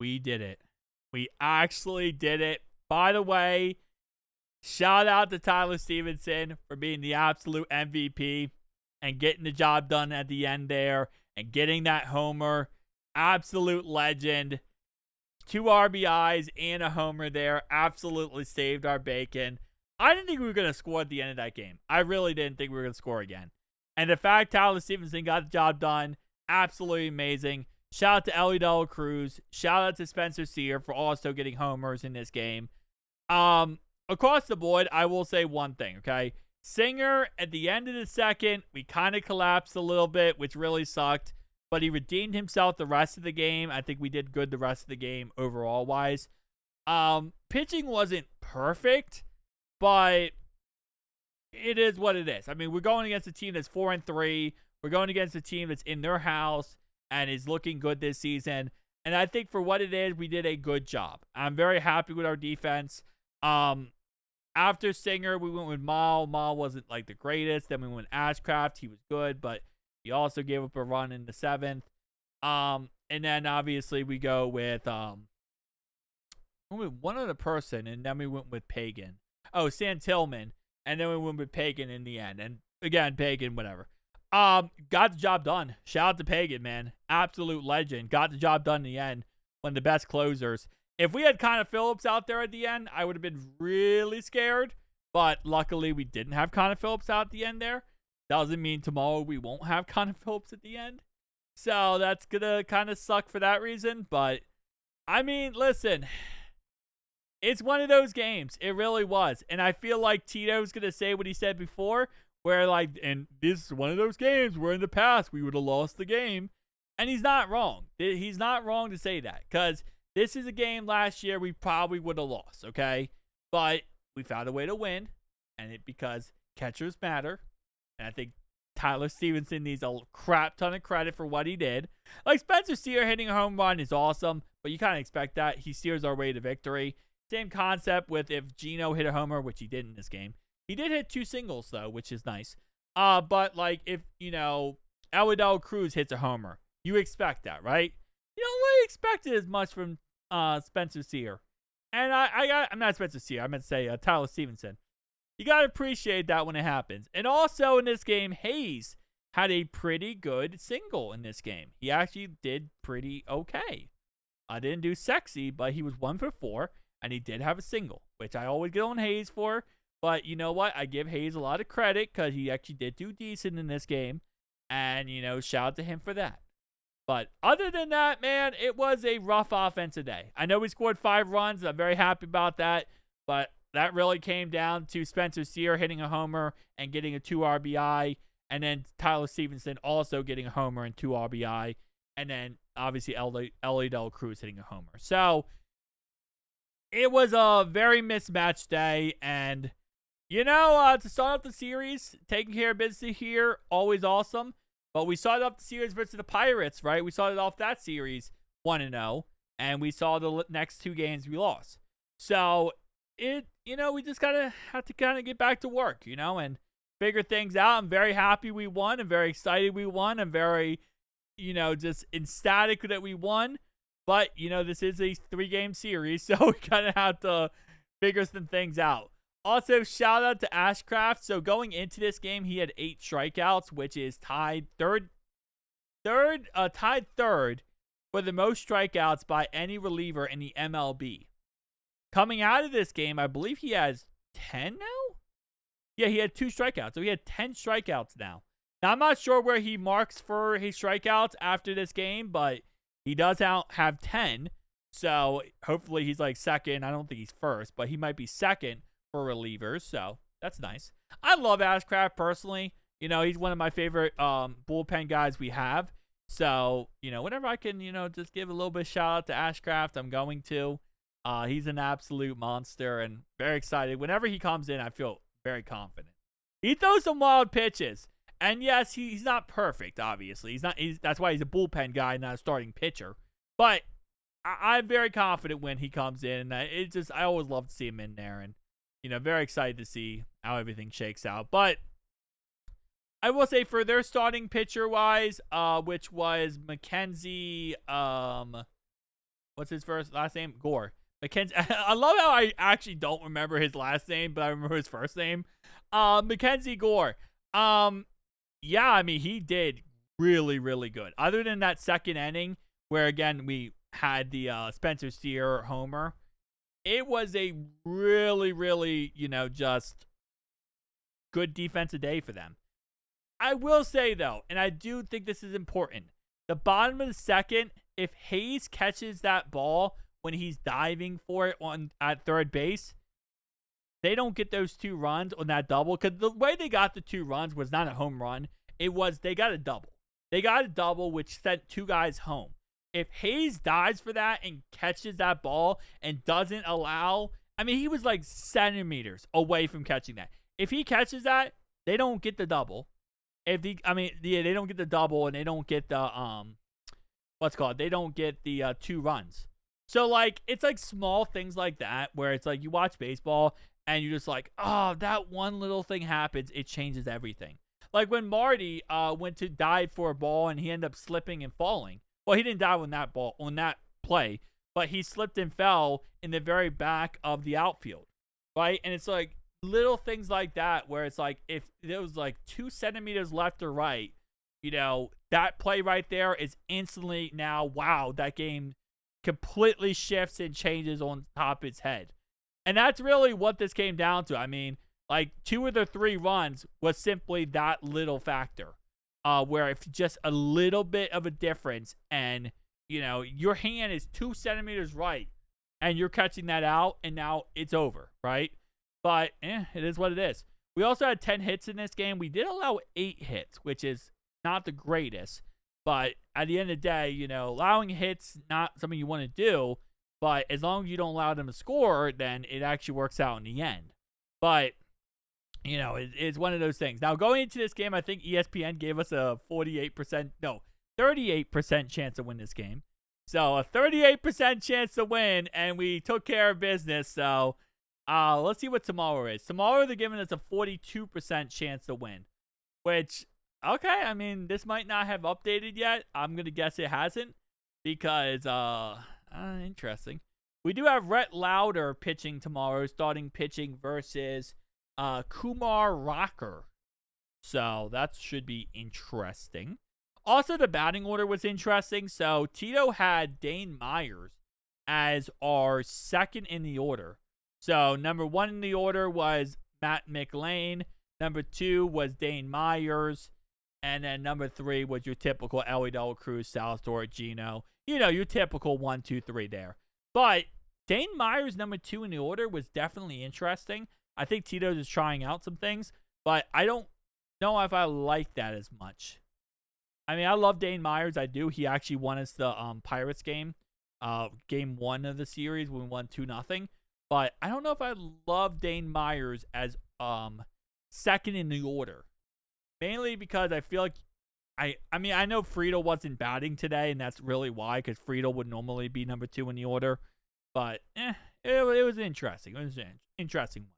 We did it. We actually did it. By the way, shout out to Tyler Stevenson for being the absolute MVP and getting the job done at the end there and getting that homer. Absolute legend. 2 RBIs and a homer there. Absolutely saved our bacon. I didn't think we were going to score at the end of that game. I really didn't think we were going to score again. And the fact Tyler Stevenson got the job done, absolutely amazing. Shout out to Ellie Dela Cruz. Shout out to Spencer Sear for also getting homers in this game. Across the board, I will say one thing, okay? Singer, at the end of the second, we kind of collapsed a little bit, which really sucked. But he redeemed himself the rest of the game. I think we did good the rest of the game overall-wise. Pitching wasn't perfect, but it is what it is. I mean, we're going against a team that's 4-3. We're going against a team that's in their house and is looking good this season. And I think for what it is, we did a good job. I'm very happy with our defense. After Singer, we went with Mal. Mal wasn't like the greatest. Then we went Ashcraft. He was good, but he also gave up a run in the 7th. And then obviously we go with one other person, and then we went with Pagan. Oh, Santilman. And then we went with Pagan in the end. And again, Pagan, whatever. Got the job done. Shout out to Pagan, man. Absolute legend. Got the job done in the end. One of the best closers. If we had Connor Phillips out there at the end, I would have been really scared. But luckily, we didn't have Connor Phillips out at the end there. Doesn't mean tomorrow we won't have Connor Phillips at the end. So that's going to kind of suck for that reason. But, I mean, listen. It's one of those games. It really was. And I feel like Tito's going to say what he said before. Where, like, and this is one of those games where in the past we would have lost the game. And he's not wrong. He's not wrong to say that. Because this is a game last year we probably would have lost, okay? But we found a way to win. And because catchers matter. And I think Tyler Stevenson needs a crap ton of credit for what he did. Like, Spencer Steer hitting a home run is awesome. But you kind of expect that. He steers our way to victory. Same concept with if Gino hit a homer, which he did in this game. He did hit 2 singles, though, which is nice. But, like, if, Ellie Dela Cruz hits a homer, you expect that, right? You don't really expect it as much from Spencer Sear. And I'm not Spencer Sear. I meant to say Tyler Stevenson. You got to appreciate that when it happens. And also in this game, Hayes had a pretty good single in this game. He actually did pretty okay. I didn't do sexy, but he was 1 for 4, and he did have a single, which I always get on Hayes for. But you know what? I give Hayes a lot of credit because he actually did do decent in this game. And, shout out to him for that. But other than that, man, it was a rough offensive day. I know we scored 5 runs. I'm very happy about that. But that really came down to Spencer Sear hitting a homer and getting a 2 RBI. And then Tyler Stevenson also getting a homer and 2 RBI. And then, obviously, Ellie Dela Cruz hitting a homer. So, it was a very mismatched day. And to start off the series, taking care of business here, always awesome. But we started off the series versus the Pirates, right? We started off that series 1-0, and we saw the next 2 games we lost. So, we just have to get back to work, and figure things out. I'm very happy we won. I'm very excited we won. I'm very, just ecstatic that we won. But, this is a 3-game series, so we kind of have to figure some things out. Also, shout out to Ashcraft. So going into this game, he had 8 strikeouts, which is tied third for the most strikeouts by any reliever in the MLB. Coming out of this game, I believe he has 10 now? Yeah, he had 2 strikeouts. So he had 10 strikeouts now. Now, I'm not sure where he marks for his strikeouts after this game, but he does have 10. So hopefully he's like second. I don't think he's first, but he might be second for relievers, so that's nice. I love Ashcraft personally. He's one of my favorite bullpen guys we have. So, whenever I can, just give a little bit of shout out to Ashcraft, I'm going to. He's an absolute monster and very excited. Whenever he comes in, I feel very confident. He throws some wild pitches. And yes, he's not perfect, obviously. That's why he's a bullpen guy, not a starting pitcher. But I'm very confident when he comes in. I always love to see him in there. And very excited to see how everything shakes out. But I will say for their starting pitcher-wise, which was Mackenzie, What's his last name? Gore. Mackenzie. I love how I actually don't remember his last name, but I remember his first name. Mackenzie Gore. Yeah, I mean, he did really, really good. Other than that second inning, where again we had the Spencer Steer homer, it was a really, really, just good defensive day for them. I will say though, and I do think this is important, the bottom of the second, if Hayes catches that ball when he's diving for it at third base, they don't get those 2 runs on that double, because the way they got the 2 runs was not a home run. It was they got a double. They got a double, which sent 2 guys home. If Hayes dives for that and catches that ball and doesn't allow, I mean, he was like centimeters away from catching that. If he catches that, they don't get the double. They don't get the double, and they don't get the they don't get the 2 runs. So like, it's like small things like that where it's like you watch baseball and you're just like, oh, that one little thing happens, it changes everything. Like when Marty went to dive for a ball and he ended up slipping and falling. Well, he didn't dive on that play, but he slipped and fell in the very back of the outfield, right? And it's like little things like that where it's like if there was like 2 centimeters left or right, that play right there is instantly now, wow, that game completely shifts and changes on top of its head. And that's really what this came down to. I mean, like 2 of the 3 runs was simply that little factor. Where if just a little bit of a difference and, your hand is 2 centimeters right and you're catching that out and now it's over, right? But it is what it is. We also had 10 hits in this game. We did allow 8 hits, which is not the greatest. But at the end of the day, allowing hits, not something you want to do. But as long as you don't allow them to score, then it actually works out in the end. But it's one of those things. Now, going into this game, I think ESPN gave us a 38% chance to win this game. So, a 38% chance to win, and we took care of business. So, let's see what tomorrow is. Tomorrow, they're giving us a 42% chance to win, which, okay, I mean, this might not have updated yet. I'm going to guess it hasn't because, interesting. We do have Rhett Lauder pitching tomorrow, starting pitching versus Kumar Rocker. So that should be interesting. Also, the batting order was interesting. So Tito had Dane Myers as our second in the order. So number 1 in the order was Matt McLean. Number 2 was Dane Myers. And then number 3 was your typical Ellie Del Cruz, Salvatore Gino. Your typical 1, 2, 3 there. But Dane Myers, number 2 in the order, was definitely interesting. I think Tito's is trying out some things, but I don't know if I like that as much. I mean, I love Dane Myers. I do. He actually won us the Pirates game, game 1 of the series when we won 2-0. But I don't know if I love Dane Myers as second in the order, mainly because I feel like I know Friedel wasn't batting today, and that's really why, because Friedel would normally be number 2 in the order. But it was interesting. It was an interesting one.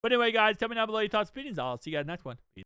But anyway, guys, tell me down below your thoughts and opinions. I'll see you guys next one. Peace.